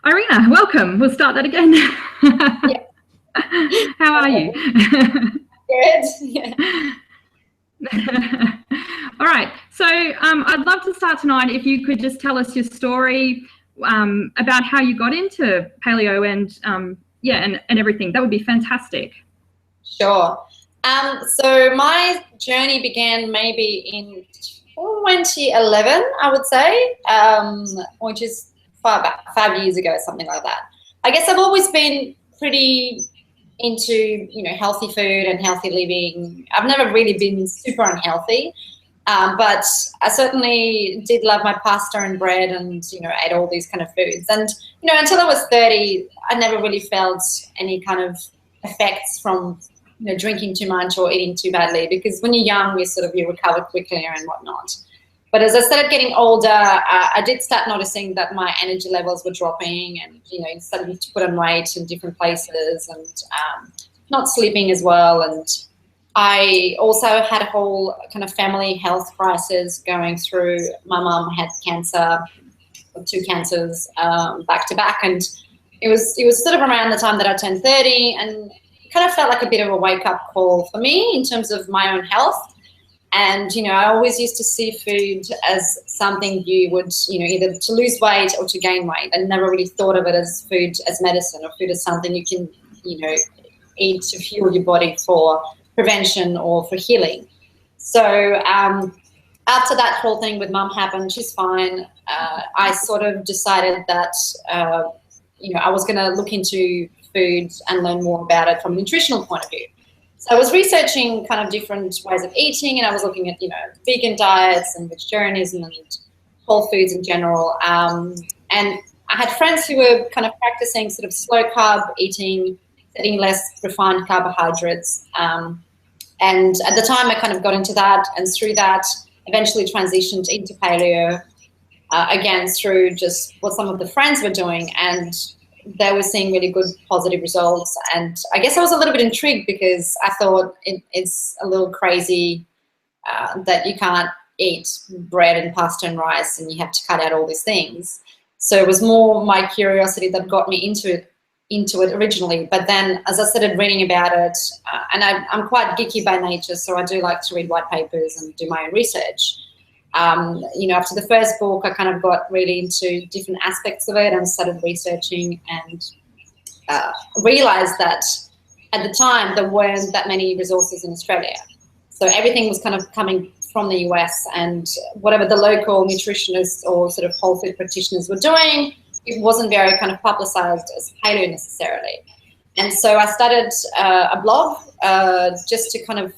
Irena, welcome. We'll start that again. Yeah. How are you? Good. Yeah. All right. So I'd love to start tonight if you could just tell us your story about how you got into paleo and everything. That would be fantastic. Sure. So my journey began maybe in 2011, I would say, which is about 5 years ago, something like that. I guess I've always been pretty into, healthy food and healthy living. I've never really been super unhealthy, but I certainly did love my pasta and bread and, ate all these kind of foods. And, until I was 30, I never really felt any kind of effects from drinking too much or eating too badly, because when you're young, you recover quickly and whatnot. But as I started getting older, I did start noticing that my energy levels were dropping, and starting to put on weight in different places, and not sleeping as well. And I also had a whole kind of family health crisis going through. My mum had cancer, 2 cancers back to back, and it was sort of around the time that I turned 30, and kind of felt like a bit of a wake-up call for me in terms of my own health. And, I always used to see food as something you would, either to lose weight or to gain weight. I never really thought of it as food as medicine, or food as something you can, eat to fuel your body for prevention or for healing. So after that whole thing with mum happened, she's fine. I sort of decided that, I was going to look into food and learn more about it from a nutritional point of view. So I was researching kind of different ways of eating, and I was looking at, vegan diets and vegetarianism and whole foods in general. And I had friends who were kind of practicing sort of slow carb eating, eating less refined carbohydrates. And at the time I kind of got into that, and through that eventually transitioned into paleo, again, through just what some of the friends were doing. And they were seeing really good positive results. And I guess I was a little bit intrigued, because I thought it's a little crazy that you can't eat bread and pasta and rice and you have to cut out all these things. So it was more my curiosity that got me into it originally. But then as I started reading about it, and I'm quite geeky by nature, so I do like to read white papers and do my own research. After the first book, I kind of got really into different aspects of it and started researching, and realized that at the time there weren't that many resources in Australia. So everything was kind of coming from the US, and whatever the local nutritionists or sort of whole food practitioners were doing, it wasn't very kind of publicized as paleo necessarily. And so I started a blog just to kind of,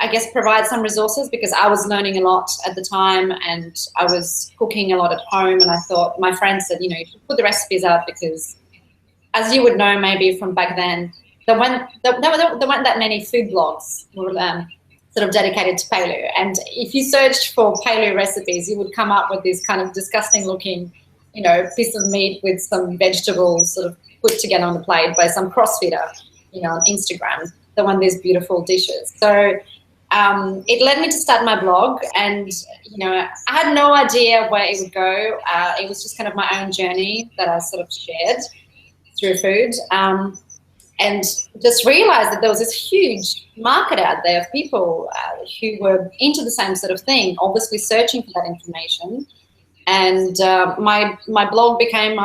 I guess, provide some resources, because I was learning a lot at the time, and I was cooking a lot at home. And I thought, my friend said, you should put the recipes up, because as you would know maybe from back then, there weren't that many food blogs were sort of dedicated to paleo. And if you searched for paleo recipes, you would come up with this kind of disgusting looking, piece of meat with some vegetables sort of put together on the plate by some CrossFitter, on Instagram. There weren't these beautiful dishes. So it led me to start my blog, and I had no idea where it would go. It was just kind of my own journey that I sort of shared through food, and just realized that there was this huge market out there of people who were into the same sort of thing, obviously searching for that information. And my blog became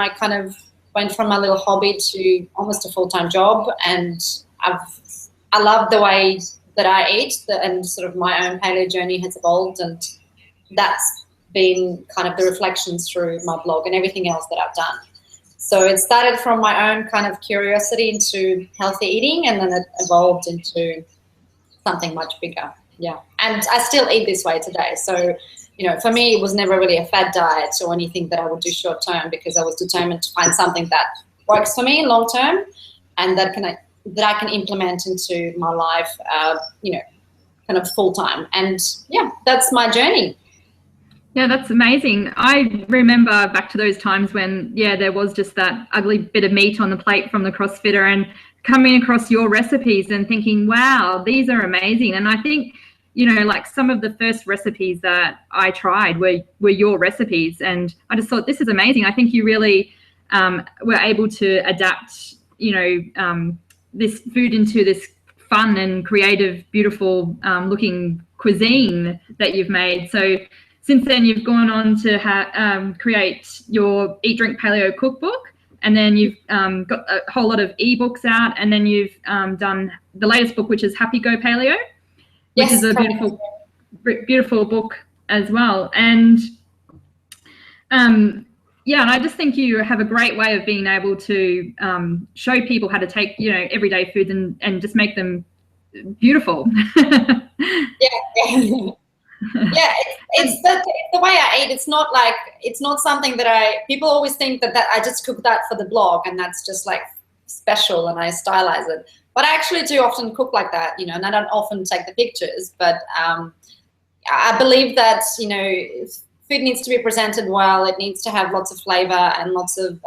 went from my little hobby to almost a full-time job, and I love the way that I eat, and sort of my own paleo journey has evolved, and that's been kind of the reflections through my blog and everything else that I've done. So it started from my own kind of curiosity into healthy eating, and then it evolved into something much bigger. Yeah, and I still eat this way today. So, for me, it was never really a fad diet or anything that I would do short term, because I was determined to find something that works for me long term, and that I can implement into my life, kind of full time. And yeah, that's my journey. Yeah, that's amazing. I remember back to those times when, there was just that ugly bit of meat on the plate from the CrossFitter, and coming across your recipes and thinking, wow, these are amazing. And I think, like some of the first recipes that I tried were your recipes, and I just thought, this is amazing. I think you really we're able to adapt, this food into this fun and creative, beautiful looking cuisine that you've made. So since then, you've gone on to create your Eat, Drink, Paleo cookbook, and then you've got a whole lot of ebooks out, and then you've done the latest book, which is Happy Go Paleo, which is a beautiful book as well. And yeah, and I just think you have a great way of being able to show people how to take, everyday foods and just make them beautiful. Yeah. Yeah, it's the way I eat. It's not something that people always think that I just cook that for the blog and that's just like special and I stylize it. But I actually do often cook like that, and I don't often take the pictures. But I believe that, food needs to be presented well. It needs to have lots of flavor and lots of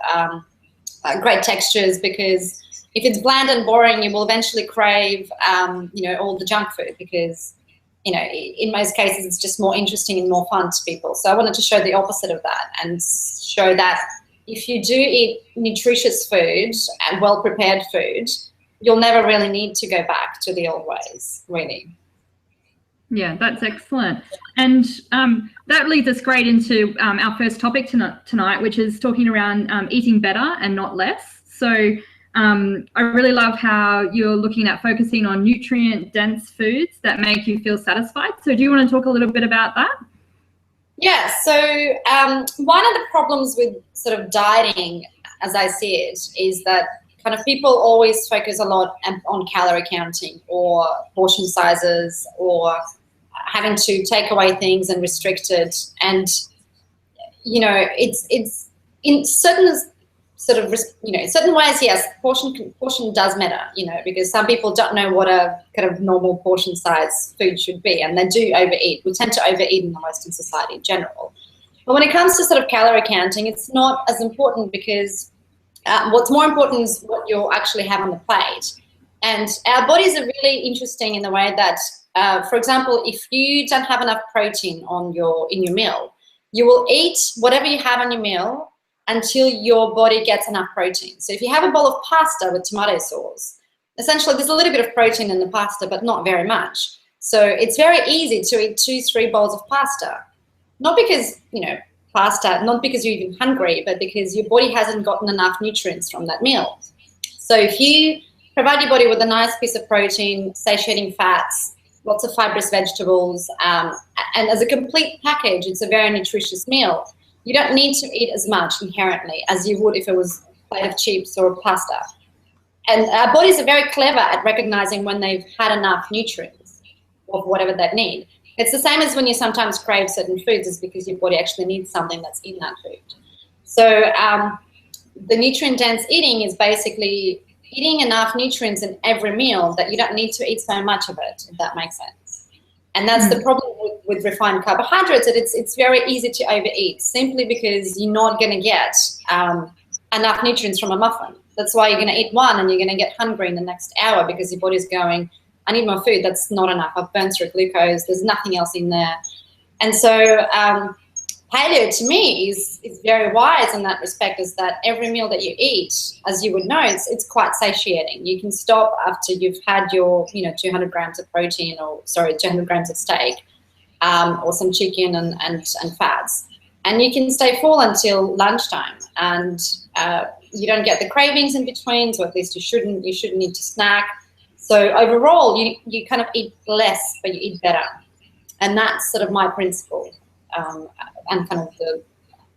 great textures, because if it's bland and boring, you will eventually crave, all the junk food, because in most cases, it's just more interesting and more fun to people. So I wanted to show the opposite of that and show that if you do eat nutritious food and well-prepared food, you'll never really need to go back to the old ways, really. Yeah, that's excellent. And that leads us great into our first topic tonight, which is talking around eating better and not less. So I really love how you're looking at focusing on nutrient-dense foods that make you feel satisfied. So do you want to talk a little bit about that? Yeah, so one of the problems with sort of dieting, as I see it, is that kind of people always focus a lot on calorie counting or portion sizes or having to take away things and restrict it. And, it's in certain certain ways, yes, portion does matter, because some people don't know what a kind of normal portion size food should be, and they do overeat. We tend to overeat in the Western society in general. But when it comes to sort of calorie counting, it's not as important, because what's more important is what you'll actually have on the plate. And our bodies are really interesting in the way that, for example, if you don't have enough protein in your meal, you will eat whatever you have on your meal until your body gets enough protein. So if you have a bowl of pasta with tomato sauce, essentially there's a little bit of protein in the pasta, but not very much. So it's very easy to eat 2-3 bowls of pasta. Not because, not because you're even hungry, but because your body hasn't gotten enough nutrients from that meal. So if you provide your body with a nice piece of protein, satiating fats, lots of fibrous vegetables, and as a complete package, it's a very nutritious meal. You don't need to eat as much inherently as you would if it was a plate of chips or pasta. And our bodies are very clever at recognizing when they've had enough nutrients of whatever they need. It's the same as when you sometimes crave certain foods, is because your body actually needs something that's in that food. So the nutrient-dense eating is basically eating enough nutrients in every meal that you don't need to eat so much of it, if that makes sense. And that's the problem with refined carbohydrates, that it's very easy to overeat, simply because you're not going to get enough nutrients from a muffin. That's why you're going to eat one and you're going to get hungry in the next hour, because your body's going, I need more food. That's not enough. I've burned through glucose. There's nothing else in there. And so paleo to me is very wise in that respect, is that every meal that you eat, as you would know, it's quite satiating. You can stop after you've had your 200 grams of protein, 200 grams of steak, or some chicken and fats, and you can stay full until lunchtime, and you don't get the cravings in between, so at least you shouldn't need to snack. So overall, you kind of eat less, but you eat better, and that's sort of my principle.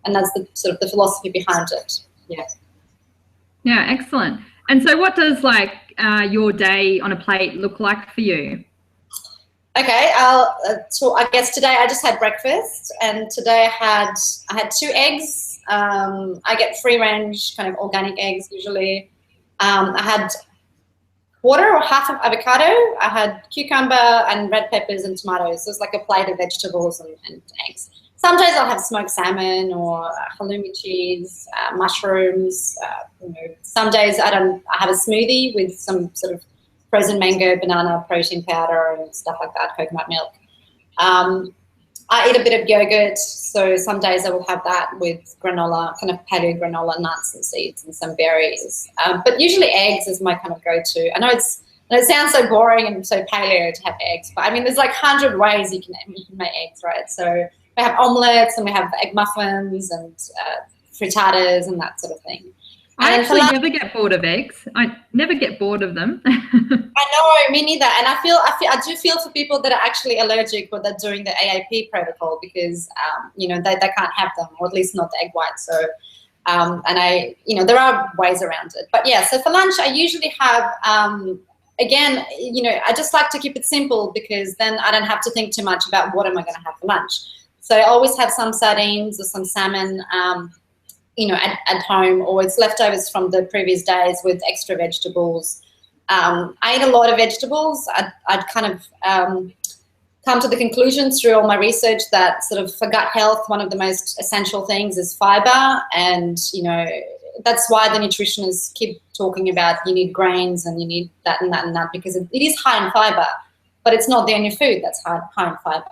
And that's the sort of the philosophy behind it. Yeah, excellent. And so what does your day on a plate look like for you? Okay, so I guess today I just had breakfast, and today I had 2 eggs. I get free range kind of organic eggs usually. I had quarter or half of avocado. I had cucumber and red peppers and tomatoes. So it's like a plate of vegetables and eggs. Some days I'll have smoked salmon or halloumi cheese, mushrooms. Some days I have a smoothie with some sort of frozen mango, banana, protein powder and stuff like that, coconut milk. I eat a bit of yogurt, so some days I will have that with granola, kind of paleo granola, nuts and seeds and some berries. But usually eggs is my kind of go-to. I know it sounds so boring and so paleo to have eggs, but I mean, there's like 100 ways you can make eggs, right? So we have omelets and we have egg muffins and frittatas and that sort of thing. I actually never get bored of eggs. I never get bored of them. I know, me neither. And I do feel for people that are actually allergic or they're doing the AAP protocol because, you know, they can't have them, or at least not the egg white. So, and you know, there are ways around it. But yeah, so for lunch, I usually have, again, you know, I just like to keep it simple because then I don't have to think too much about what am I going to have for lunch. So I always have some sardines or some salmon, you know, at home, or it's leftovers from the previous days with extra vegetables. I eat a lot of vegetables. I'd kind of come to the conclusion through all my research that sort of for gut health, one of the most essential things is fiber. And, you know, that's why the nutritionists keep talking about you need grains and you need that and that and that, because it is high in fiber, but it's not the only food that's high in fiber.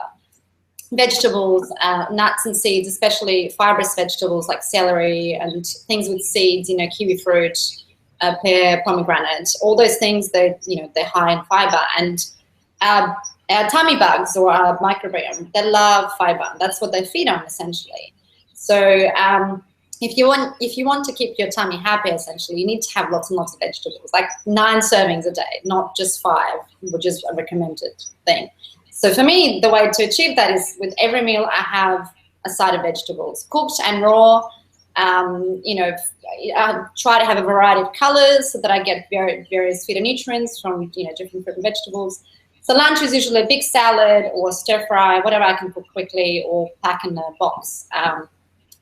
Vegetables, nuts and seeds, especially fibrous vegetables like celery and things with seeds, you know, kiwi fruit, pear, pomegranate, all those things, they're high in fiber. And our tummy bugs or our microbiome, they love fiber. That's what they feed on essentially. So if you want to keep your tummy happy, essentially, you need to have lots and lots of vegetables, like 9 servings a day, not just 5, which is a recommended thing. So for me, the way to achieve that is with every meal I have a side of vegetables, cooked and raw. You know, I try to have a variety of colors so that I get various phytonutrients from, you know, different fruit and vegetables. So lunch is usually a big salad or stir fry, whatever I can cook quickly or pack in a box,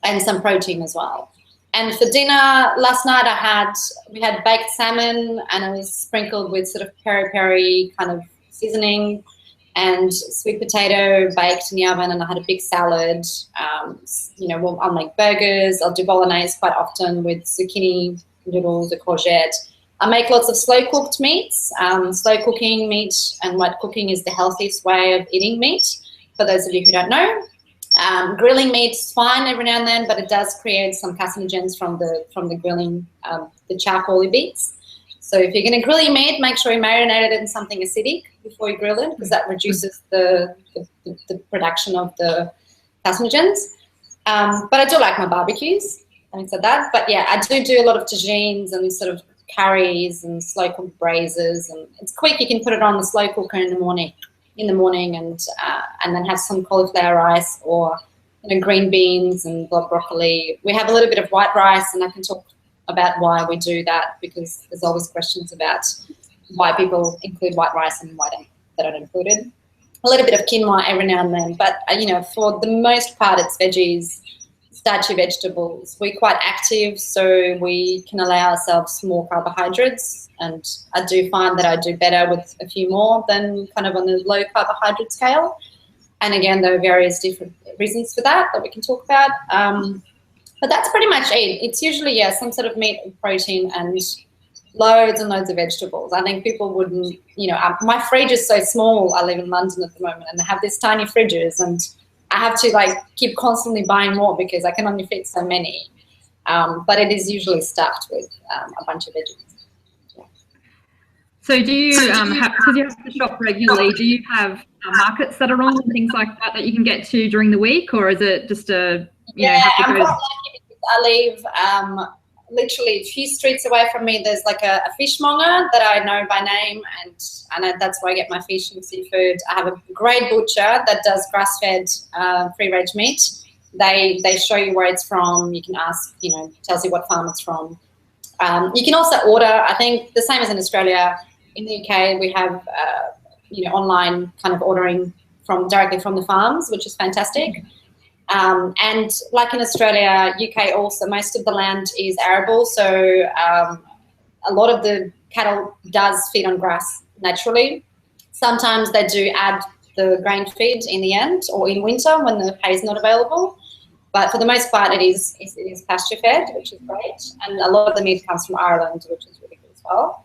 and some protein as well. And for dinner last night, we had baked salmon and it was sprinkled with sort of peri-peri kind of seasoning, and sweet potato baked in the oven, and I had a big salad. You know, I'll make burgers. I'll do bolognese quite often with zucchini noodles or courgette. I make lots of slow-cooked meats. Slow cooking meat and wet cooking is the healthiest way of eating meat, for those of you who don't know. Grilling meat is fine every now and then, but it does create some carcinogens from the grilling, the charcoal bits. So if you're going to grill your meat, make sure you marinate it in something acidic before you grill it, because that reduces the production of the carcinogens. But I do like my barbecues, having said that. But yeah, I do a lot of tagines and sort of curries and slow cooked braises, and it's quick. You can put it on the slow cooker in the morning, and then have some cauliflower rice or, you know, green beans and broccoli. We have a little bit of white rice, and I can talk about why we do that, because there's always questions about why people include white rice and why they don't include it. A little bit of quinoa every now and then, but you know, for the most part, it's veggies, starchy vegetables. We're quite active, so we can allow ourselves more carbohydrates, and I do find that I do better with a few more than kind of on the low carbohydrate scale. And again, there are various different reasons for that we can talk about. But that's pretty much it. It's usually, yeah, some sort of meat and protein and loads and loads of vegetables. I think people wouldn't, you know, my fridge is so small. I live in London at the moment, and I have these tiny fridges, and I have to like keep constantly buying more because I can only fit so many. But it is usually stuffed with a bunch of veggies. Yeah. So do you because you have to shop regularly, do you have markets that are on and things like that you can get to during the week, or is it just a, you know, have to go? I'm quite lucky because I live literally a few streets away from me. There's like a fishmonger that I know by name, and that's where I get my fish and seafood. I have a great butcher that does grass-fed free-range meat. They show you where it's from. You can ask, you know, tells you what farm it's from. You can also order, I think the same as in Australia. In the UK, we have you know, online kind of ordering directly from the farms, which is fantastic. And like in Australia, UK also, most of the land is arable, so a lot of the cattle does feed on grass naturally. Sometimes they do add the grain feed in the end, or in winter when the hay is not available. But for the most part, it is pasture fed, which is great. And a lot of the meat comes from Ireland, which is really good as well.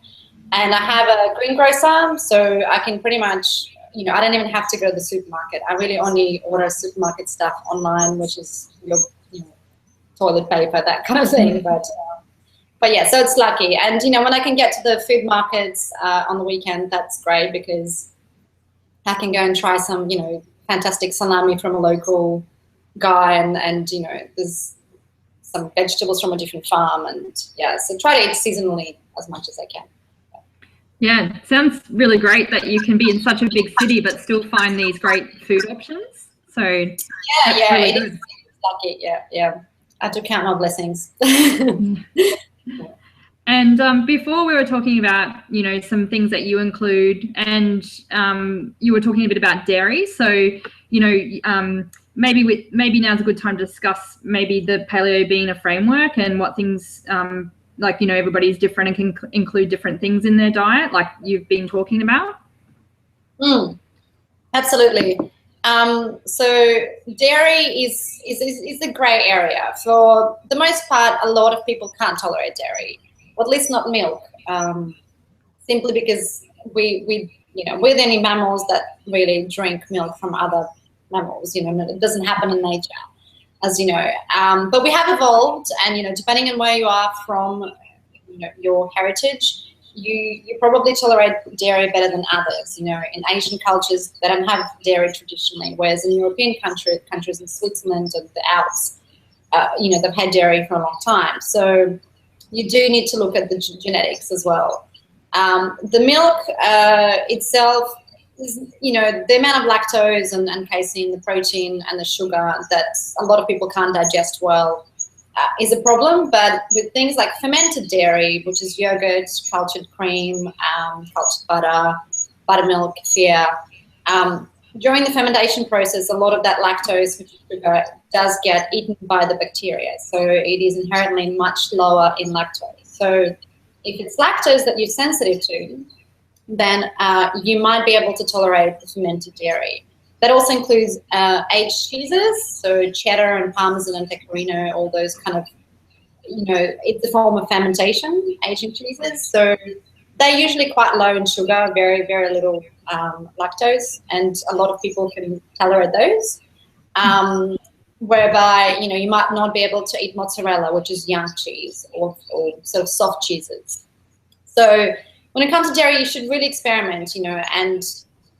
And I have a greengrocer, so I can pretty much, I don't even have to go to the supermarket. I really only order supermarket stuff online, which is your toilet paper, that kind of thing. But yeah, so it's lucky. And when I can get to the food markets on the weekend, that's great, because I can go and try some fantastic salami from a local guy, and there's some vegetables from a different farm, and yeah, so try to eat seasonally as much as I can. Yeah, sounds really great that you can be in such a big city but still find these great food options. So yeah, really it is lucky. Yeah. I have to count my blessings. And before we were talking about some things that you include, and you were talking a bit about dairy. So maybe now's a good time to discuss maybe the paleo being a framework, and what things everybody's different and can include different things in their diet, like you've been talking about. Absolutely. So dairy is a grey area. For the most part, a lot of people can't tolerate dairy, or at least not milk, simply because we're the only mammals that really drink milk from other mammals. It doesn't happen in nature, as you know. But we have evolved, and depending on where you are from, your heritage, you probably tolerate dairy better than others. In Asian cultures, they don't have dairy traditionally, whereas in European countries in Switzerland and the Alps, they've had dairy for a long time. So you do need to look at the genetics as well. The milk itself is, the amount of lactose and casein, the protein and the sugar that a lot of people can't digest well is a problem. But with things like fermented dairy, which is yogurt, cultured cream, cultured butter, buttermilk, kefir, during the fermentation process, a lot of that lactose, which is sugar, does get eaten by the bacteria. So it is inherently much lower in lactose. So if it's lactose that you're sensitive to, then you might be able to tolerate the fermented dairy. That also includes aged cheeses, so cheddar and parmesan and pecorino, all those kind of, it's a form of fermentation, aging cheeses. So they're usually quite low in sugar, very, very little lactose, and a lot of people can tolerate those. Whereby, you might not be able to eat mozzarella, which is young cheese, or sort of soft cheeses. So when it comes to dairy, you should really experiment, and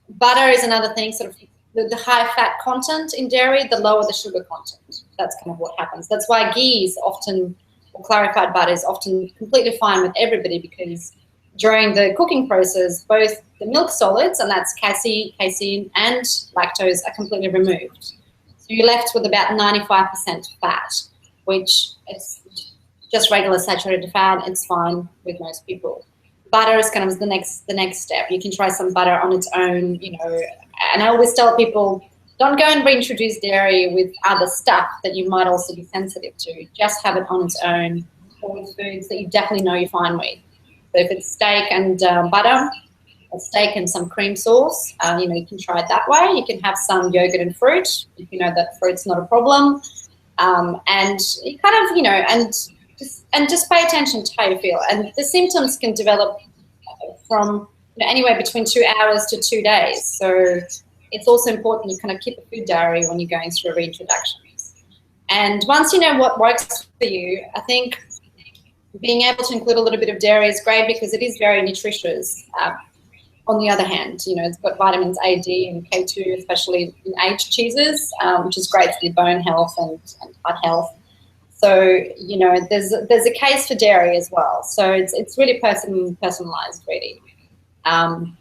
butter is another thing. Sort of the high fat content in dairy, the lower the sugar content. That's kind of what happens. That's why ghee is often, or clarified butter is often completely fine with everybody, because during the cooking process, both the milk solids, and that's casein and lactose, are completely removed. So you're left with about 95% fat, which is just regular saturated fat. It's fine with most people. Butter is kind of the next step. You can try some butter on its own, and I always tell people, don't go and reintroduce dairy with other stuff that you might also be sensitive to. Just have it on its own, or with foods that you definitely know you're fine with. So if it's steak and butter, or steak and some cream sauce, you can try it that way. You can have some yogurt and fruit, if you know that fruit's not a problem. And you kind of, and just pay attention to how you feel. And the symptoms can develop from anywhere between 2 hours to 2 days. So it's also important you kind of keep a food diary when you're going through a reintroduction. And once you know what works for you, I think being able to include a little bit of dairy is great, because it is very nutritious. On the other hand, it's got vitamins A, D, and K2, especially in aged cheeses, which is great for your bone health and heart health. So, there's a case for dairy as well. So it's really personalized, really. And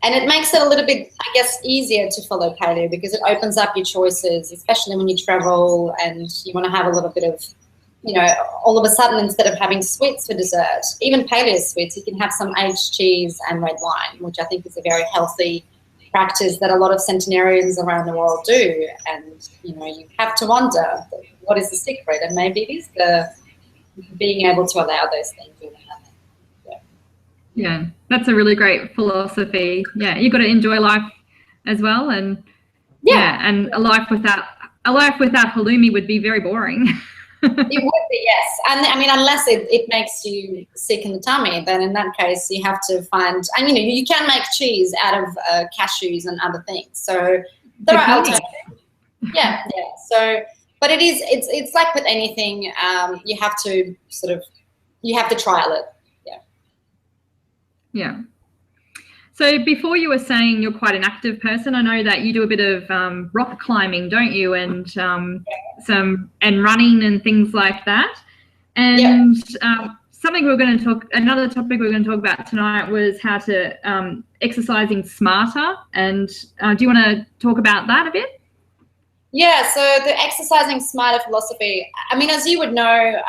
it makes it a little bit, I guess, easier to follow paleo, because it opens up your choices, especially when you travel and you want to have a little bit of, all of a sudden, instead of having sweets for dessert, even paleo sweets, you can have some aged cheese and red wine, which I think is a very healthy practice that a lot of centenarians around the world do. And, you have to wonder, what is the secret? And maybe it is the being able to allow those things in. Yeah, that's a really great philosophy. Yeah, you've got to enjoy life as well, and and a life without halloumi would be very boring. It would be, yes. And I mean, unless it makes you sick in the tummy, then in that case you have to find, and you can make cheese out of cashews and other things. So there are alternatives. Yeah. So, but it's like with anything, you have to trial it. Yeah. So before you were saying you're quite an active person. I know that you do a bit of rock climbing, don't you? And running and things like that. And another topic we're going to talk about tonight was how to exercising smarter. And do you want to talk about that a bit? Yeah. So the exercising smarter philosophy. I mean, as you would know,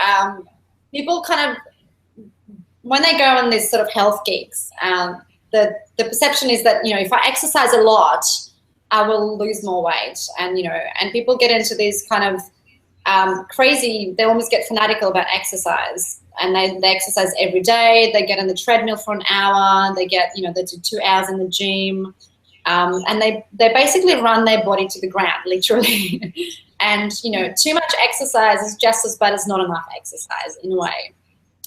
people kind of, when they go on this sort of health gigs, the perception is that, if I exercise a lot, I will lose more weight. And, and people get into these kind of crazy, they almost get fanatical about exercise. And they exercise every day. They get on the treadmill for an hour. They get, they do 2 hours in the gym. And they basically run their body to the ground, literally. And, too much exercise is just as bad as not enough exercise in a way.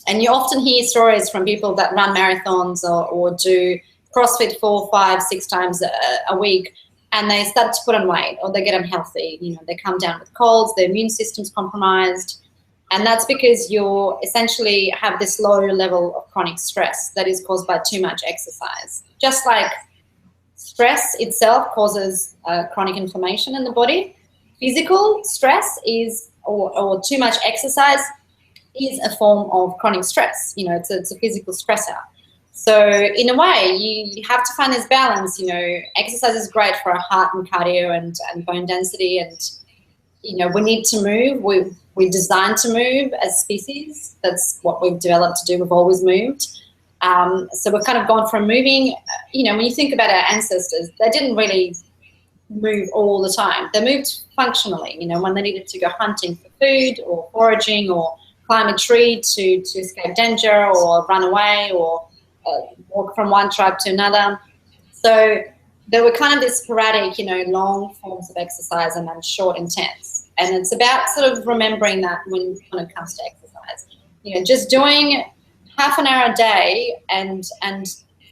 And you often hear stories from people that run marathons or do CrossFit 4, 5, 6 times a week, and they start to put on weight or they get unhealthy. They come down with colds, their immune system's compromised. And that's because you essentially have this low level of chronic stress that is caused by too much exercise. Just like stress itself causes chronic inflammation in the body, physical stress or too much exercise is a form of chronic stress. It's a physical stressor. So in a way, you have to find this balance. Exercise is great for our heart and cardio and bone density, and we need to move. We're designed to move as species. That's what we've developed to do. We've always moved. So we've kind of gone from moving. When you think about our ancestors, they didn't really move all the time. They moved functionally. When they needed to go hunting for food or foraging or climb a tree to escape danger or run away or walk from one tribe to another. So there were kind of this sporadic, long forms of exercise and then short, intense. And it's about sort of remembering that when it comes to exercise. Just doing half an hour a day and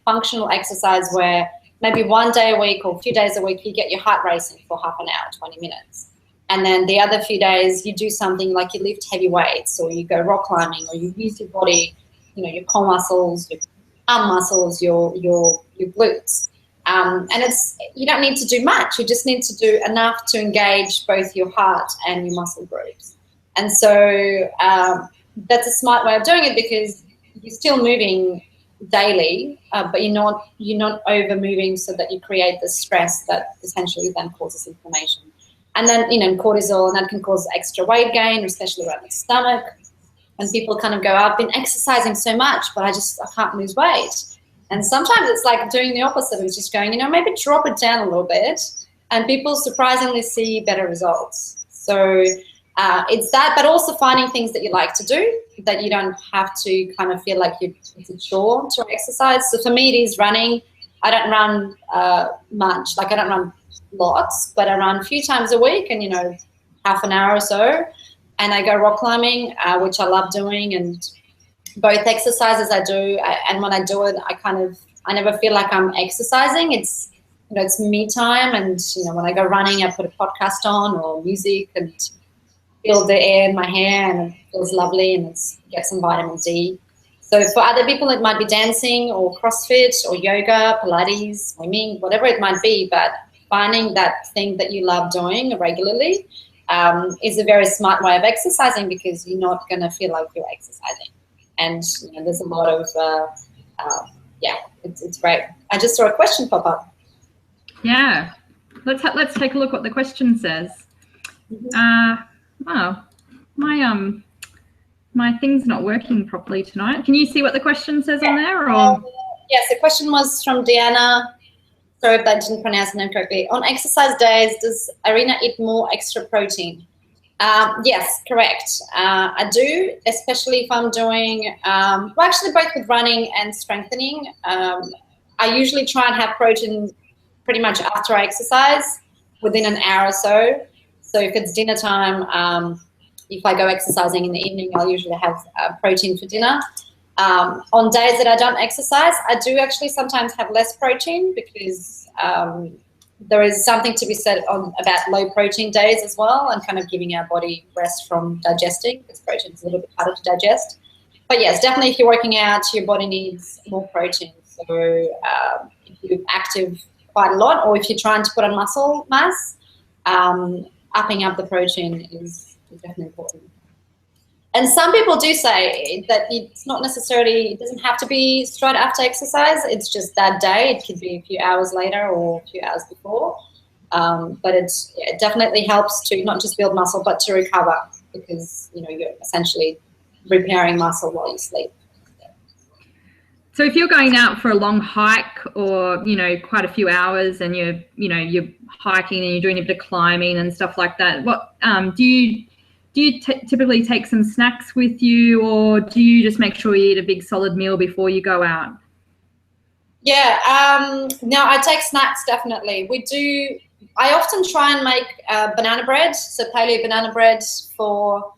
functional exercise where maybe one day a week or a few days a week you get your heart racing for half an hour, 20 minutes. And then the other few days you do something like you lift heavy weights or you go rock climbing or you use your body, your core muscles, your arm muscles, your glutes. And you don't need to do much. You just need to do enough to engage both your heart and your muscle groups. And so that's a smart way of doing it because you're still moving daily, but you're not over moving so that you create the stress that essentially then causes inflammation. And then, cortisol, and that can cause extra weight gain, especially around the stomach. And people kind of go, I've been exercising so much, but I can't lose weight. And sometimes it's like doing the opposite. It's just going, maybe drop it down a little bit. And people surprisingly see better results. So it's that, but also finding things that you like to do, that you don't have to kind of feel like it's a chore to exercise. So for me, it is running. I don't run much. Like I don't run lots, but I run a few times a week and, half an hour or so. And I go rock climbing, which I love doing. And both exercises I do, and when I do it, I never feel like I'm exercising. It's, it's me time. And, when I go running, I put a podcast on or music and feel the air in my hair and it feels lovely and get some vitamin D. So for other people, it might be dancing or CrossFit or yoga, Pilates, swimming, whatever it might be. But finding that thing that you love doing regularly is a very smart way of exercising because you're not going to feel like you're exercising. And there's a lot of, it's great. I just saw a question pop up. Yeah, let's take a look what the question says. Wow, my thing's not working properly tonight. Can you see what the question says on there? Or? Yes, the question was from Diana. Sorry if I didn't pronounce the name correctly. On exercise days, does Irena eat more extra protein? Yes, correct. I do, especially if I'm doing, actually both with running and strengthening. I usually try and have protein pretty much after I exercise, within an hour or so. So if it's dinner time, if I go exercising in the evening, I'll usually have protein for dinner. On days that I don't exercise, I do actually sometimes have less protein because there is something to be said about low protein days as well, and kind of giving our body rest from digesting, because protein is a little bit harder to digest. But yes, definitely if you're working out, your body needs more protein. So if you're active quite a lot, or if you're trying to put on muscle mass, upping up the protein is definitely important. And some people do say that it's not necessarily, it doesn't have to be straight after exercise. It's just that day. It could be a few hours later or a few hours before. But it definitely helps to not just build muscle, but to recover, because, you know, you're essentially repairing muscle while you sleep. So if you're going out for a long hike, or, you know, quite a few hours, and you're hiking and you're doing a bit of climbing and stuff like that, what do you typically take some snacks with you, or do you just make sure you eat a big solid meal before you go out? Yeah, no, I take snacks, definitely. I often try and make banana bread, so paleo banana bread for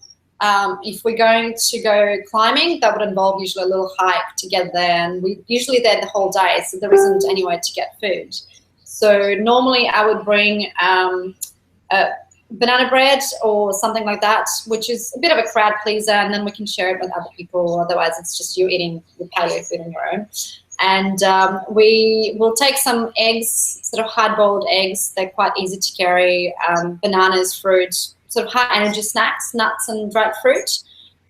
if we're going to go climbing. That would involve usually a little hike to get there, and we're usually there the whole day, so there isn't anywhere to get food. So normally I would bring banana bread or something like that, which is a bit of a crowd pleaser, and then we can share it with other people. Otherwise, it's just you eating the paleo food on your own. And we will take some eggs, sort of hard-boiled eggs. They're quite easy to carry. Bananas, fruit, sort of high-energy snacks, nuts and dried fruit.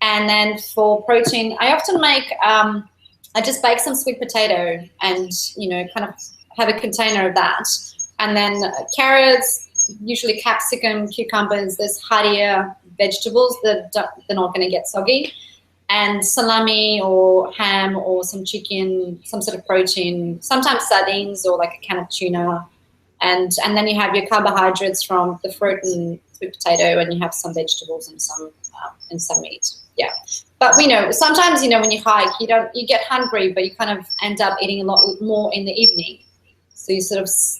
And then for protein, I often make, I just bake some sweet potato and, you know, kind of have a container of that. And then carrots, usually capsicum, cucumbers, there's heartier vegetables that they're not going to get soggy. And salami or ham or some chicken, some sort of protein, sometimes sardines or like a can of tuna. And then you have your carbohydrates from the fruit and sweet potato, and you have some vegetables and some meat. Yeah. But we know sometimes, you know, when you hike, you get hungry, but you kind of end up eating a lot more in the evening. So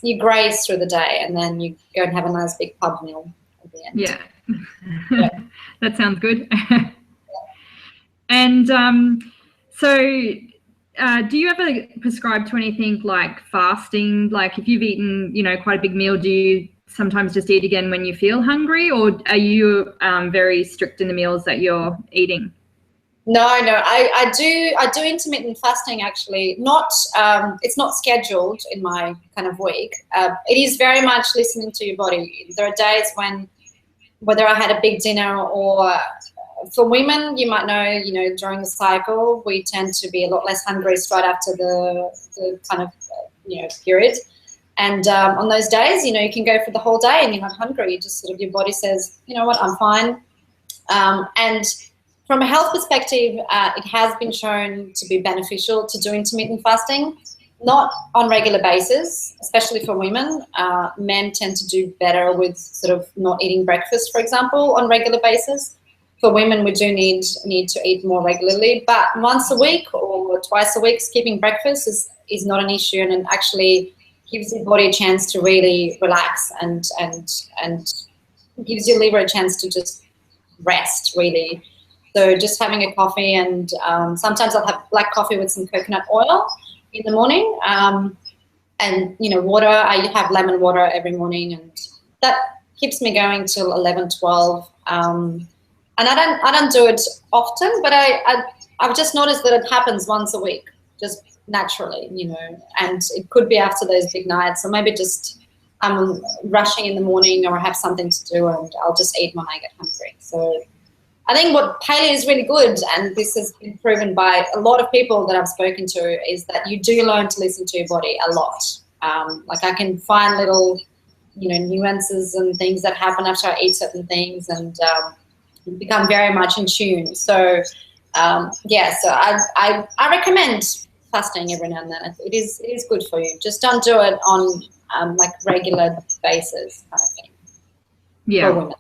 you graze through the day, and then you go and have a nice big pub meal at the end. Yeah. That sounds good. And so do you ever prescribe to anything like fasting? Like if you've eaten, you know, quite a big meal, do you sometimes just eat again when you feel hungry, or are you very strict in the meals that you're eating? No, I do intermittent fasting, actually. It's not scheduled in my kind of week. It is very much listening to your body. There are days when, whether I had a big dinner or, for women, you might know, you know, during the cycle, we tend to be a lot less hungry straight after the kind of, you know, period. And on those days, you know, you can go for the whole day and you're not hungry. You just sort of, your body says, you know what, I'm fine. And from a health perspective, it has been shown to be beneficial to do intermittent fasting, not on regular basis, especially for women. Men tend to do better with sort of not eating breakfast, for example, on regular basis. For women, we do need to eat more regularly, but once a week or twice a week, skipping breakfast is not an issue, and it actually gives your body a chance to really relax and gives your liver a chance to just rest, really. So just having a coffee, and sometimes I'll have black coffee with some coconut oil in the morning, and, you know, water. I have lemon water every morning, and that keeps me going till 11, 12. And I don't do it often, but I've just noticed that it happens once a week, just naturally, you know, and it could be after those big nights, or maybe just I'm rushing in the morning or I have something to do and I'll just eat when I get hungry. So I think what paleo is really good, and this has been proven by a lot of people that I've spoken to, is that you do learn to listen to your body a lot. Like I can find little, you know, nuances and things that happen after I eat certain things, and become very much in tune. So yeah, so I recommend fasting every now and then. It is good for you. Just don't do it on like regular basis kind of thing. Yeah. For women.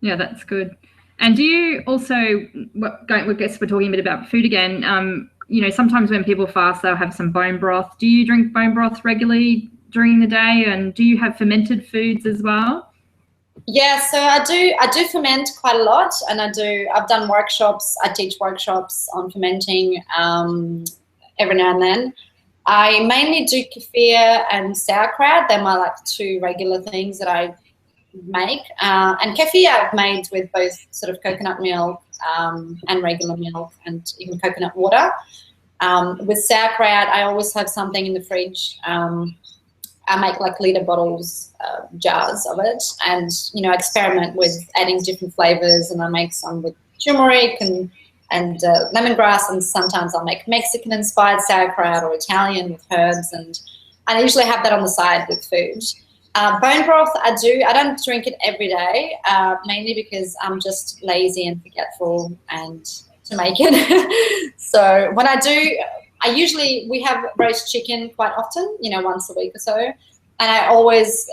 Yeah, that's good. And do you also, I guess we're talking a bit about food again, you know, sometimes when people fast, they'll have some bone broth. Do you drink bone broth regularly during the day, and do you have fermented foods as well? Yeah, so I do ferment quite a lot, and I've done workshops. I teach workshops on fermenting every now and then. I mainly do kefir and sauerkraut. They're my like two regular things that I make. And kefir I've made with both sort of coconut milk and regular milk and even coconut water. With sauerkraut, I always have something in the fridge. I make like liter bottles, jars of it, and experiment with adding different flavors. And I make some with turmeric and lemongrass, and sometimes I'll make Mexican-inspired sauerkraut or Italian with herbs, and I usually have that on the side with food. Bone broth, I don't drink it every day, mainly because I'm just lazy and forgetful and to make it. So when I do, we have roast chicken quite often, once a week or so. And I always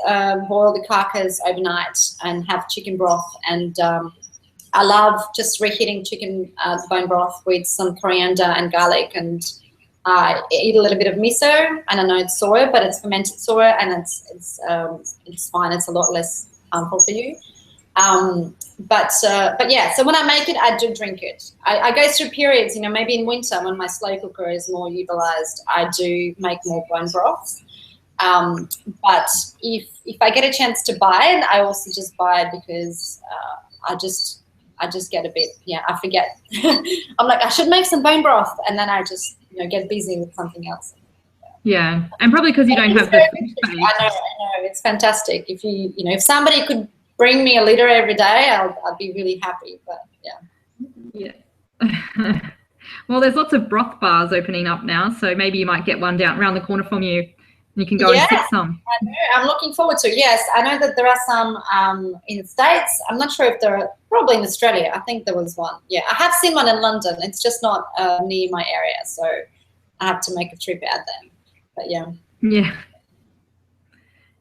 boil the carcass overnight and have chicken broth. And I love just reheating chicken bone broth with some coriander and garlic. And I eat a little bit of miso, and I know it's soya, but it's fermented soya, and it's fine. It's a lot less harmful for you. But yeah, so when I make it, I do drink it. I go through periods, maybe in winter when my slow cooker is more utilized, I do make more bone broths. But if I get a chance to buy it, I also just buy it because I just get a bit, I forget. I'm like, I should make some bone broth, and then I just get busy with something else. Yeah, and probably because you don't have the space. I know, it's fantastic. If if somebody could bring me a liter every day, I'd be really happy. But yeah. Well, there's lots of broth bars opening up now, so maybe you might get one down around the corner from you, and you can go and sip some. I know. I'm looking forward to it. Yes, I know that there are some in the States. I'm not sure if there are, probably in Australia. I think there was one. Yeah, I have seen one in London. It's just not near my area, so I have to make a trip out there. But yeah. Yeah.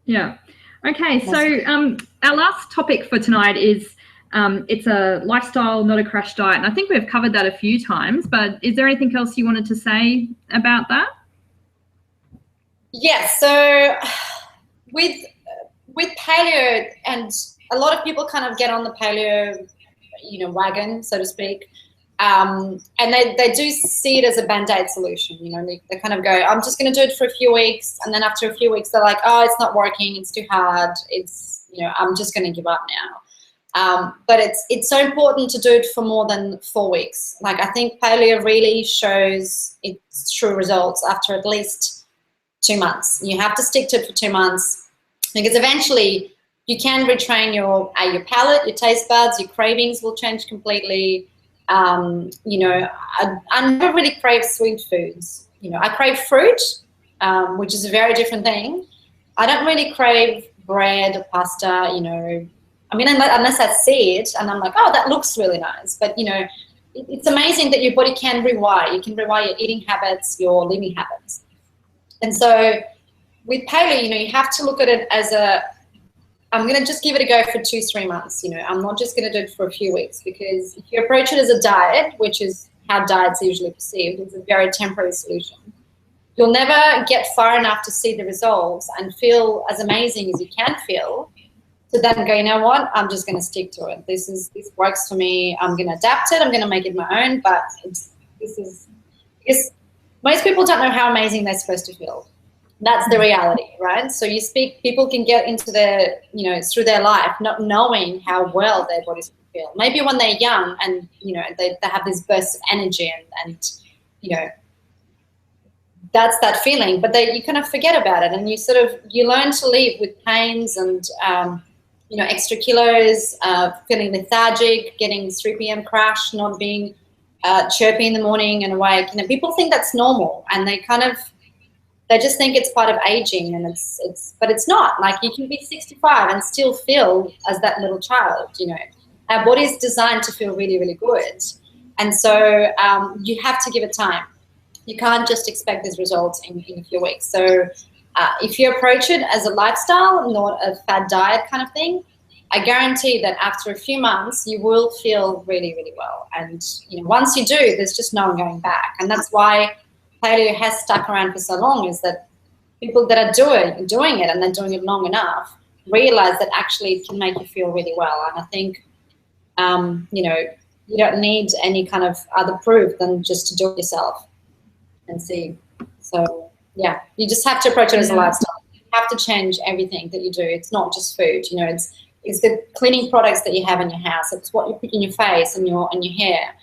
Yeah. Okay, so our last topic for tonight is it's a lifestyle, not a crash diet. And I think we've covered that a few times, but is there anything else you wanted to say about that? Yes, so with paleo, and a lot of people kind of get on the paleo, wagon, so to speak. And they do see it as a band-aid solution. They kind of go, I'm just going to do it for a few weeks, and then after a few weeks they're like, oh, it's not working, it's too hard, I'm just going to give up now. But it's so important to do it for more than 4 weeks. Like, I think paleo really shows its true results after at least 2 months. You have to stick to it for 2 months, because eventually you can retrain your palate, your taste buds, your cravings will change completely. I never really crave sweet foods. I crave fruit, which is a very different thing. I don't really crave bread or pasta, unless I see it and I'm like, oh, that looks really nice. But, it's amazing that your body can rewire. You can rewire your eating habits, your living habits. And so with paleo, you have to look at it as I'm going to just give it a go for 2-3 months. I'm not just going to do it for a few weeks, because if you approach it as a diet, which is how diets are usually perceived, it's a very temporary solution. You'll never get far enough to see the results and feel as amazing as you can feel, to then go, you know what, I'm just going to stick to it. This works for me. I'm going to adapt it. I'm going to make it my own. But because most people don't know how amazing they're supposed to feel. That's the reality, right? So people can get into their, through their life not knowing how well their bodies feel. Maybe when they're young and, they have this burst of energy and that's that feeling, but you kind of forget about it, and you learn to live with pains and, extra kilos, feeling lethargic, getting 3 p.m. crash, not being chirpy in the morning and awake. People think that's normal, and they just think it's part of aging, and but it's not. Like, you can be 65 and still feel as that little child. Our body's designed to feel really, really good, and so you have to give it time. You can't just expect these results in a few weeks. So if you approach it as a lifestyle, not a fad diet kind of thing, I guarantee that after a few months, you will feel really, really well. And once you do, there's just no going back. And that's why paleo has stuck around for so long, is that people that are doing it, and they're doing it long enough, realize that actually it can make you feel really well. And I think, you know, you don't need any kind of other proof than just to do it yourself and see. So yeah, you just have to approach it as a lifestyle. You have to change everything that you do. It's not just food, you know, it's the cleaning products that you have in your house. It's what you put in your face and your hair.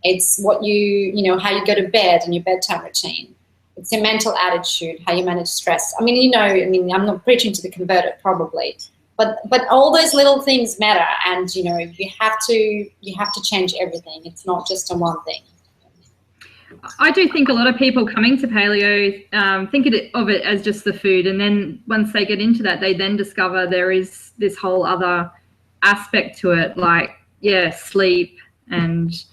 It's what you know, how you go to bed and your bedtime routine. It's your mental attitude, how you manage stress. I mean, you know, I mean, I'm not preaching to the converted probably, but all those little things matter, and you know, you have to change everything. It's not just a one thing. I do think a lot of people coming to paleo think of it as just the food, and then once they get into that, they then discover there is this whole other aspect to it, like sleep and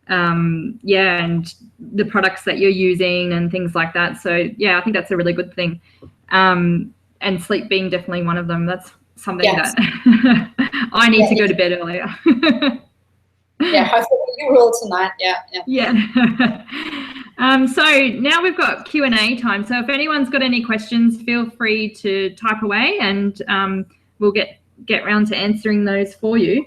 and the products that you're using and things like that. So I think that's a really good thing, and sleep being definitely one of them. That's something that I need to go to bed earlier. Yeah, hopefully you will tonight. So now we've got Q&A time. So if anyone's got any questions, feel free to type away, and we'll get round to answering those for you.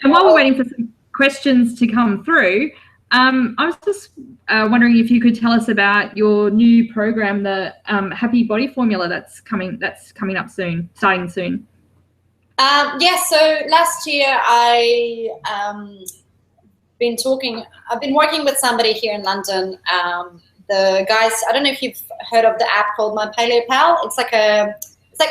And while we're waiting for some questions to come through, I was just wondering if you could tell us about your new program, the Happy Body Formula that's coming up soon, starting soon. So last year I've been working with somebody here in London. The guys, I don't know if you've heard of the app called My Paleo Pal. It's like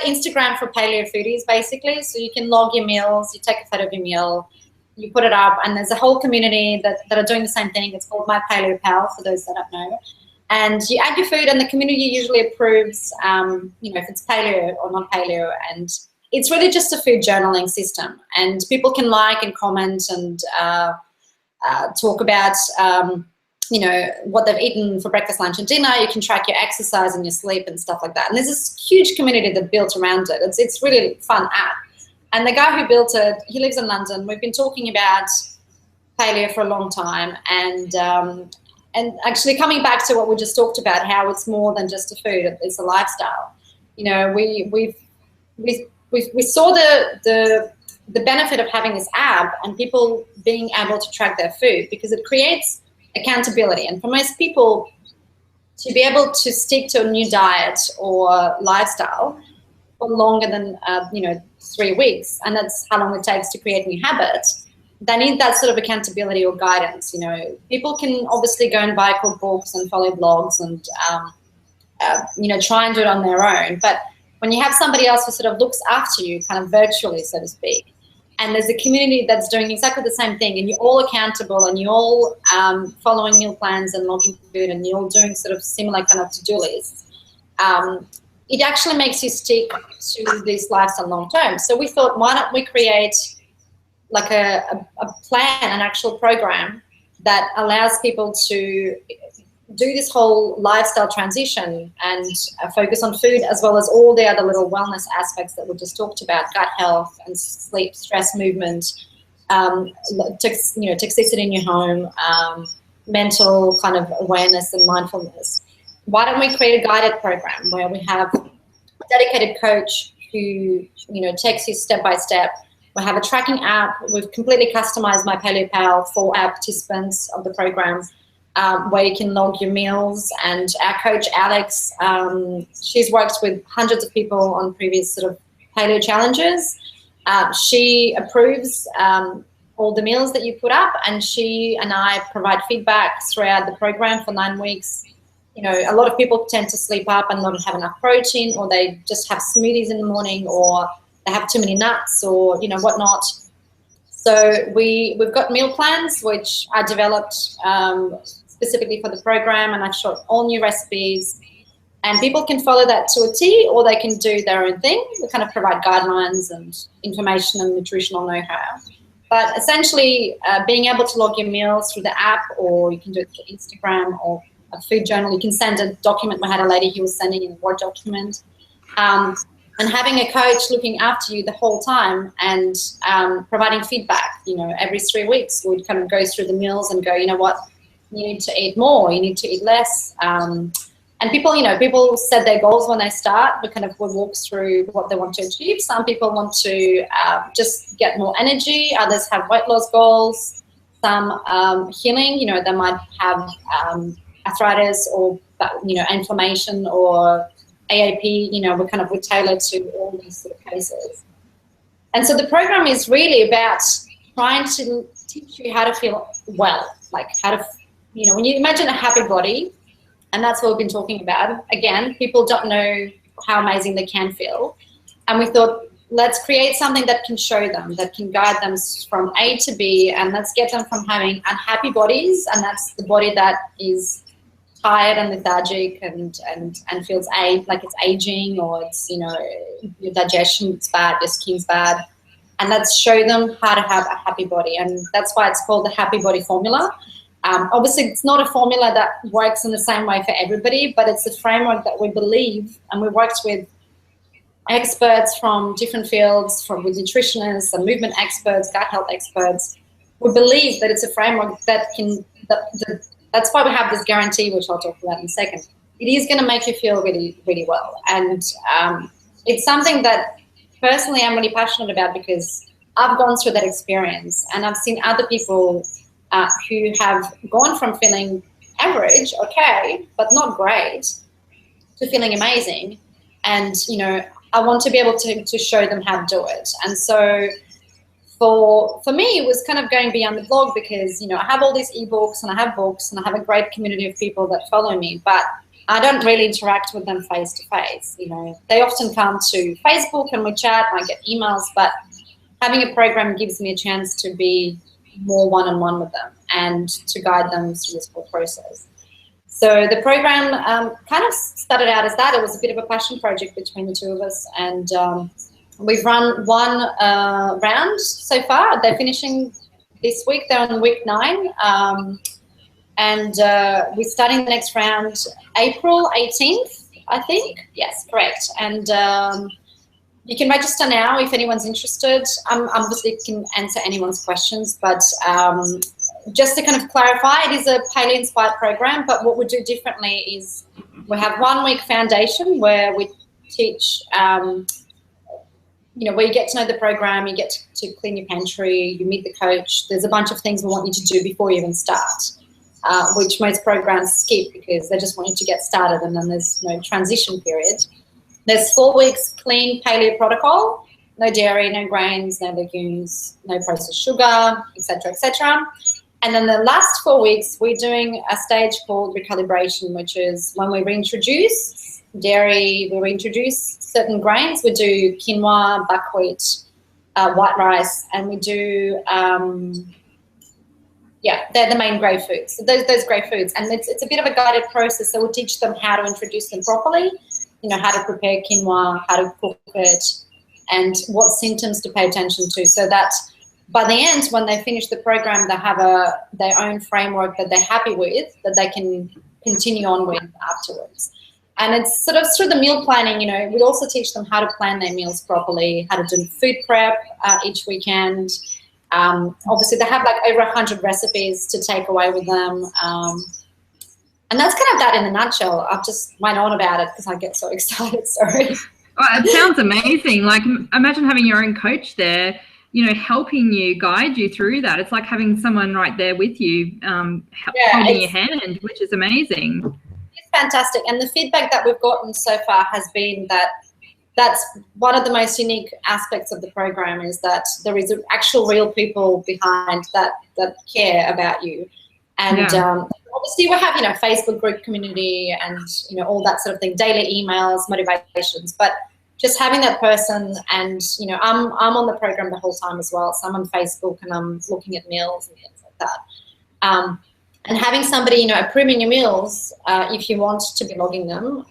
Instagram for paleo foodies, basically. So you can log your meals, you take a photo of your meal, you put it up, and there's a whole community that are doing the same thing. It's called My Paleo Pal, for those that don't know. And you add your food, and the community usually approves, you know, if it's paleo or not paleo. And it's really just a food journaling system. And people can like and comment and talk about, you know, what they've eaten for breakfast, lunch, and dinner. You can track your exercise and your sleep and stuff like that. And there's this huge community that built around it. It's really a fun app. And the guy who built it, he lives in London. We've been talking about paleo for a long time, and actually coming back to what we just talked about, how it's more than just a food; it's a lifestyle. You know, we saw the benefit of having this app and people being able to track their food, because it creates accountability. And for most people, to be able to stick to a new diet or lifestyle for longer than 3 weeks, and that's how long it takes to create new habits, they need that sort of accountability or guidance. You know, people can obviously go and buy cookbooks and follow blogs and try and do it on their own, but when you have somebody else who sort of looks after you, kind of virtually, so to speak, and there's a community that's doing exactly the same thing, and you're all accountable, and you're all following meal plans and logging food, and you're all doing sort of similar kind of to-do lists, it actually makes you stick to this lifestyle long term. So we thought, why don't we create like a plan, an actual program that allows people to do this whole lifestyle transition and focus on food, as well as all the other little wellness aspects that we just talked about: gut health and sleep, stress, movement, toxicity in your home, mental kind of awareness and mindfulness. Why don't we create a guided program where we have a dedicated coach who takes you step by step? We have a tracking app. We've completely customized My Paleo Pal for our participants of the program, where you can log your meals. And our coach, Alex, she's worked with hundreds of people on previous sort of paleo challenges. She approves all the meals that you put up, and she and I provide feedback throughout the program for 9 weeks. You know, a lot of people tend to sleep up and not have enough protein, or they just have smoothies in the morning, or they have too many nuts, or whatnot. So we've got meal plans which I developed specifically for the program, and I've shot all new recipes, and people can follow that to a T, or they can do their own thing. We kind of provide guidelines and information and nutritional know-how. But essentially, being able to log your meals through the app, or you can do it through Instagram or a food journal. You can send a document. We had a lady who was sending in a Word document. And having a coach looking after you the whole time and providing feedback. Every 3 weeks we'd kind of go through the meals and go, you know what, you need to eat more, you need to eat less. And people, people set their goals when they start. We kind of would walk through what they want to achieve. Some people want to just get more energy. Others have weight loss goals. Some healing, they might have arthritis or, inflammation or AAP, we tailor to all these sort of cases. And so the program is really about trying to teach you how to feel well, like how to, when you imagine a happy body, and that's what we've been talking about. Again, people don't know how amazing they can feel. And we thought, let's create something that can show them, that can guide them from A to B, and let's get them from having unhappy bodies, and that's the body that is tired and lethargic and feels like it's aging, or it's, your digestion is bad, your skin's bad. And let's show them how to have a happy body. And that's why it's called the Happy Body Formula. Obviously, it's not a formula that works in the same way for everybody, but it's a framework that we believe, and we worked with experts from different fields, with nutritionists and movement experts, gut health experts. We believe that it's a framework that can, that's why we have this guarantee, which I'll talk about in a second. It is going to make you feel really, really well. And it's something that personally I'm really passionate about, because I've gone through that experience, and I've seen other people who have gone from feeling average, okay, but not great, to feeling amazing. And, I want to be able to show them how to do it. And so for me, it was kind of going beyond the blog, because, I have all these ebooks and I have books and I have a great community of people that follow me, but I don't really interact with them face to face. They often come to Facebook and we chat and I get emails, but having a program gives me a chance to be more one-on-one with them and to guide them through this whole process. So the program kind of started out as that. It was a bit of a passion project between the two of us, and we've run one round so far. They're finishing this week. They're on week 9. And we're starting the next round April 18th, I think. Yes, correct. And you can register now if anyone's interested. Obviously can answer anyone's questions, but just to kind of clarify, it is a paleo-inspired program, but what we do differently is we have 1 week foundation where we teach, where you get to know the program, you get to clean your pantry, you meet the coach. There's a bunch of things we want you to do before you even start, which most programs skip because they just want you to get started, and then there's no transition period. There's 4 weeks clean paleo protocol, no dairy, no grains, no legumes, no processed sugar, etc., etc. And then the last 4 weeks, we're doing a stage called recalibration, which is when we reintroduce dairy, we reintroduce certain grains. We do quinoa, buckwheat, white rice, and we do, they're the main grey foods. So those grey foods. And it's a bit of a guided process, so we'll teach them how to introduce them properly, how to prepare quinoa, how to cook it, and what symptoms to pay attention to, so that by the end, when they finish the program, they have their own framework that they're happy with, that they can continue on with afterwards. And it's sort of through the meal planning, we also teach them how to plan their meals properly, how to do food prep each weekend. Obviously, they have like over 100 recipes to take away with them. And that's kind of that in a nutshell. I've just went on about it because I get so excited, sorry. Well, it sounds amazing. Like, imagine having your own coach there, helping you, guide you through that. It's like having someone right there with you, holding your hand, which is amazing. It's fantastic. And the feedback that we've gotten so far has been that that's one of the most unique aspects of the program, is that there is actual real people behind that care about you. And obviously we have, Facebook group community and, all that sort of thing, daily emails, motivations, but just having that person, and, I'm on the program the whole time as well. So I'm on Facebook and I'm looking at meals and things like that. And having somebody, approving your meals, if you want to be logging them,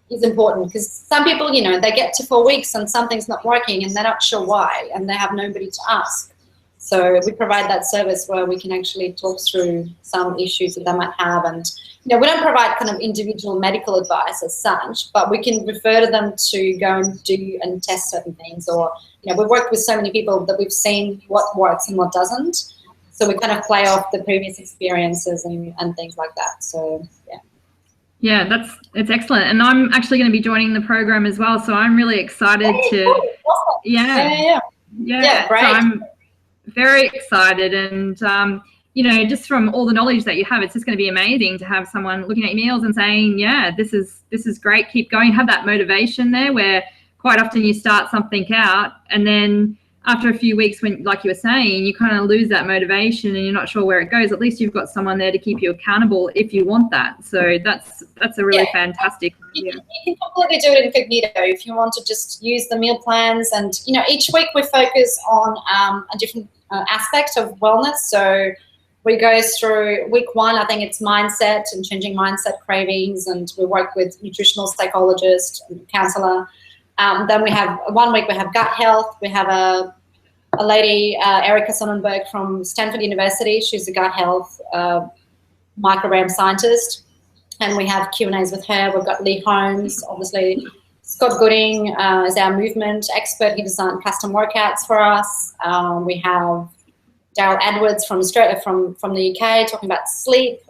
is important, because some people, they get to 4 weeks and something's not working and they're not sure why, and they have nobody to ask. So we provide that service where we can actually talk through some issues that they might have. And, we don't provide kind of individual medical advice as such, but we can refer to them to go and do and test certain things. Or, we've worked with so many people that we've seen what works and what doesn't. So we kind of play off the previous experiences and things like that. So, yeah. Yeah, it's excellent. And I'm actually going to be joining the program as well. So I'm really excited to, awesome. Yeah, great. So I'm very excited. And, you know, just from all the knowledge that you have, it's just going to be amazing to have someone looking at your meals and saying, yeah, this is great. Keep going. Have that motivation there, where quite often you start something out and then after a few weeks, when, like you were saying, you kind of lose that motivation and you're not sure where it goes. At least you've got someone there to keep you accountable if you want that. So that's a really fantastic idea. You can completely do it incognito if you want to just use the meal plans. And, you know, each week we focus on a different aspect of wellness. So we go through week 1, I think it's mindset and changing mindset cravings, and we work with nutritional psychologist and counselor. Then we have 1 week we have gut health. We have a lady, Erica Sonnenberg from Stanford University. She's a gut health microbiome scientist. And we have Q&As with her. We've got Lee Holmes, obviously. Scott Gooding is our movement expert. He designed custom workouts for us. We have Daryl Edwards from Australia, from the UK, talking about sleep.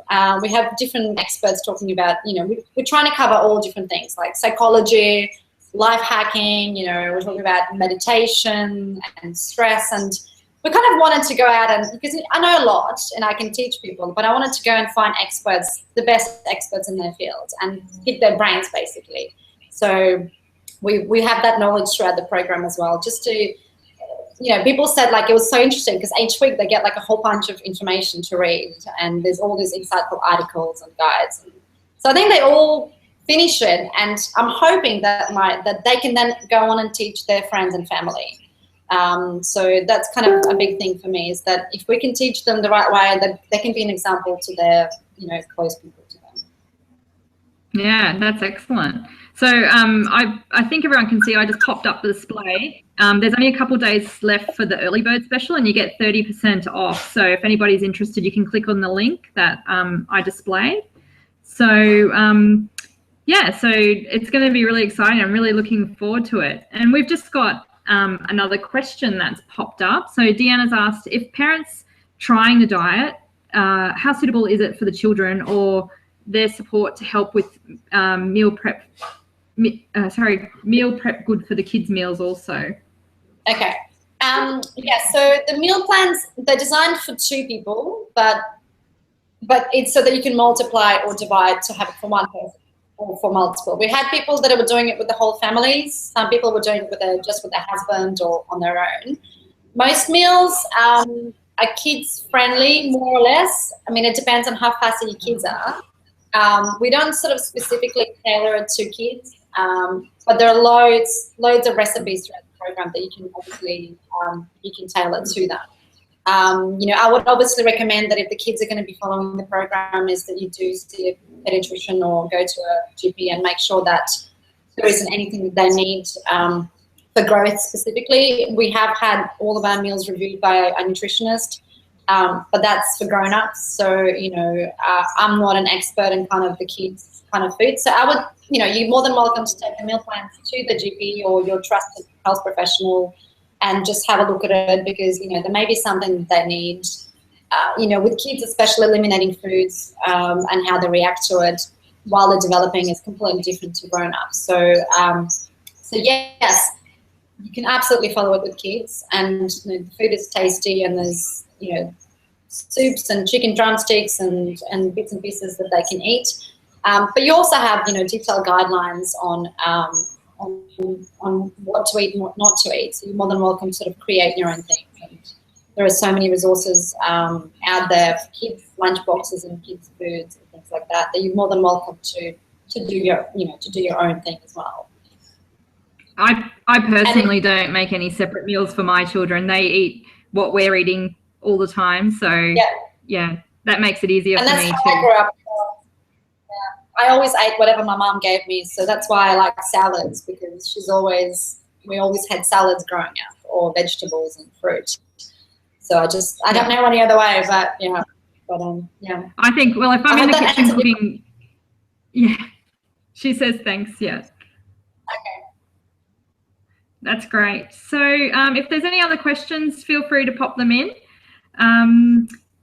We have different experts talking about, you know, we're trying to cover all different things like psychology, life hacking, you know, we're talking about meditation and stress. And we kind of wanted to go out and, because I know a lot and I can teach people, but I wanted to go and find experts, the best experts in their field, and hit their brains basically. So we have that knowledge throughout the program as well, just to, you know, people said like it was so interesting because each week they get like a whole bunch of information to read, and there's all these insightful articles and guides. So I think they all finish it, and I'm hoping that they can then go on and teach their friends and family. So that's kind of a big thing for me, is that if we can teach them the right way, that they can be an example to their, you know, close people to them. Yeah, that's excellent. So I think everyone can see I just popped up the display. There's only a couple of days left for the early bird special, and you get 30% off. So if anybody's interested, you can click on the link that I displayed. So yeah, so it's going to be really exciting. I'm really looking forward to it. And we've just got another question that's popped up. So Deanna's asked, if parents trying the diet, how suitable is it for the children or their support to help with meal prep good for the kids' meals also? Okay. Yeah, so the meal plans, they're designed for 2 people, but it's so that you can multiply or divide to have it for 1 person or for multiple. We had people that were doing it with the whole families. Some people were doing it just with their husband or on their own. Most meals are kids friendly, more or less. I mean, it depends on how fussy your kids are. We don't sort of specifically tailor it to kids, but there are loads of recipes throughout the program that you can obviously you can tailor to them. You know, I would obviously recommend that if the kids are going to be following the program, is that you do see a pediatrician or go to a GP and make sure that there isn't anything that they need for growth specifically. We have had all of our meals reviewed by a nutritionist, but that's for grown-ups. So, you know, I'm not an expert in kind of the kids kind of food. So I would, you know, you're more than welcome to take the meal plans to the GP or your trusted health professional and just have a look at it, because, you know, there may be something that they need. You know, with kids, especially eliminating foods and how they react to it while they're developing is completely different to grown-ups. So, so yes, you can absolutely follow it with kids, and you know, the food is tasty, and there's, you know, soups and chicken drumsticks and bits and pieces that they can eat. But you also have, you know, detailed guidelines on what to eat and what not to eat. So you're more than welcome to sort of create your own thing. And there are so many resources out there for kids' lunch boxes and kids' foods and things like that, that you're more than welcome to do your, you know, to do your own thing as well. I personally don't make any separate meals for my children. They eat what we're eating all the time. So yeah, that makes it easier for me too. And that's how I grew up. I always ate whatever my mom gave me, so that's why I like salads, because we always had salads growing up, or vegetables and fruit. So I don't know any other way, but yeah. Yeah. I think, well, if I'm in the kitchen cooking, yeah, she says thanks, yeah. Okay. That's great. So if there's any other questions, feel free to pop them in.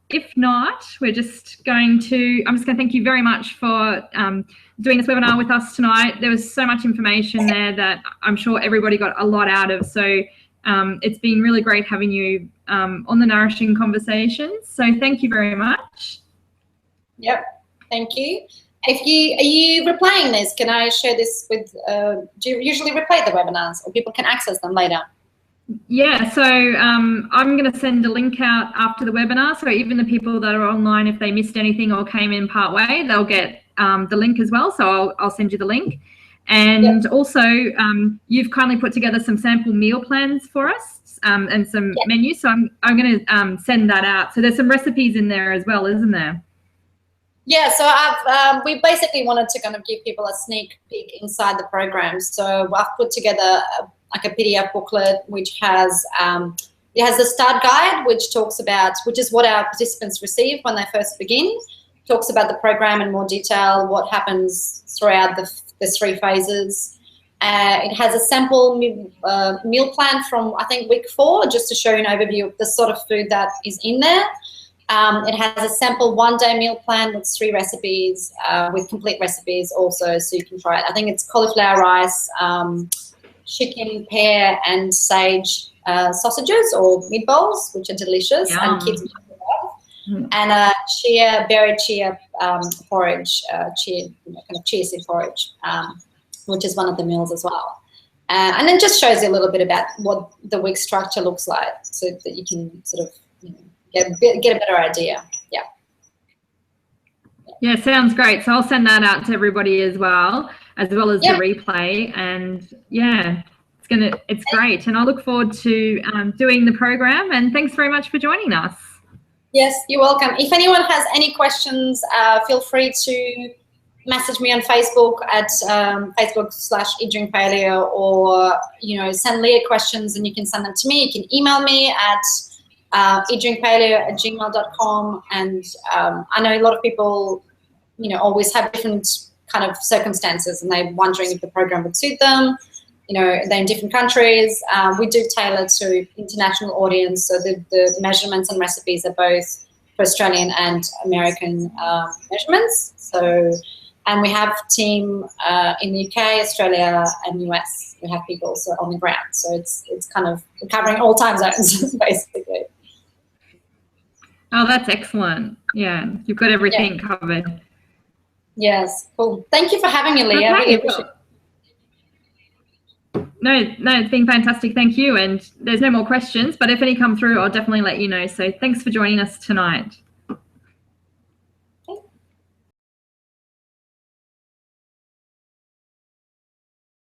if not, I'm just going to thank you very much for doing this webinar with us tonight. There was so much information there that I'm sure everybody got a lot out of. So it's been really great having you on the Nourishing Conversations. So thank you very much. Yep, thank you. Are you replaying this? Can I share this with, do you usually replay the webinars or people can access them later? Yeah, so I'm going to send a link out after the webinar. So even the people that are online, if they missed anything or came in part way, they'll get the link as well. So I'll send you the link. And also, you've kindly put together some sample meal plans for us and some menus. So I'm going to send that out. So there's some recipes in there as well, isn't there? Yeah, so we basically wanted to kind of give people a sneak peek inside the program. So I've put together like a PDF booklet which has it has the start guide, which is what our participants receive when they first begin. Talks about the program in more detail, what happens throughout the 3 phases. It has a sample meal plan from I think week 4, just to show you an overview of the sort of food that is in there. It has a sample 1-day meal plan with 3 recipes, with complete recipes also, so you can try it. I think it's cauliflower rice, chicken, pear, and sage sausages or meatballs, which are delicious. Yum. And kids love. And berry chia porridge, kind of chia seed porridge, which is one of the meals as well. And it just shows you a little bit about what the week structure looks like, so that you can sort of get a better idea. Yeah, sounds great. So I'll send that out to everybody as well as the replay. And yeah, it's great. And I look forward to doing the program. And thanks very much for joining us. Yes, you're welcome. If anyone has any questions, feel free to message me on Facebook at Facebook/EatDrinkPaleo, or send Leah questions and you can send them to me. You can email me at eatdrinkpaleo@gmail.com. And I know a lot of people always have different kind of circumstances and they're wondering if the program would suit them. They're in different countries. We do tailor to international audience, so the measurements and recipes are both for Australian and American measurements. So, and we have a team in the UK, Australia, and US. We have people also on the ground, so it's kind of covering all time zones basically. Oh, that's excellent. Yeah, you've got everything covered. Yes, cool. Thank you for having me, Leah. Okay. No, it's been fantastic. Thank you. And there's no more questions, but if any come through, I'll definitely let you know. So thanks for joining us tonight.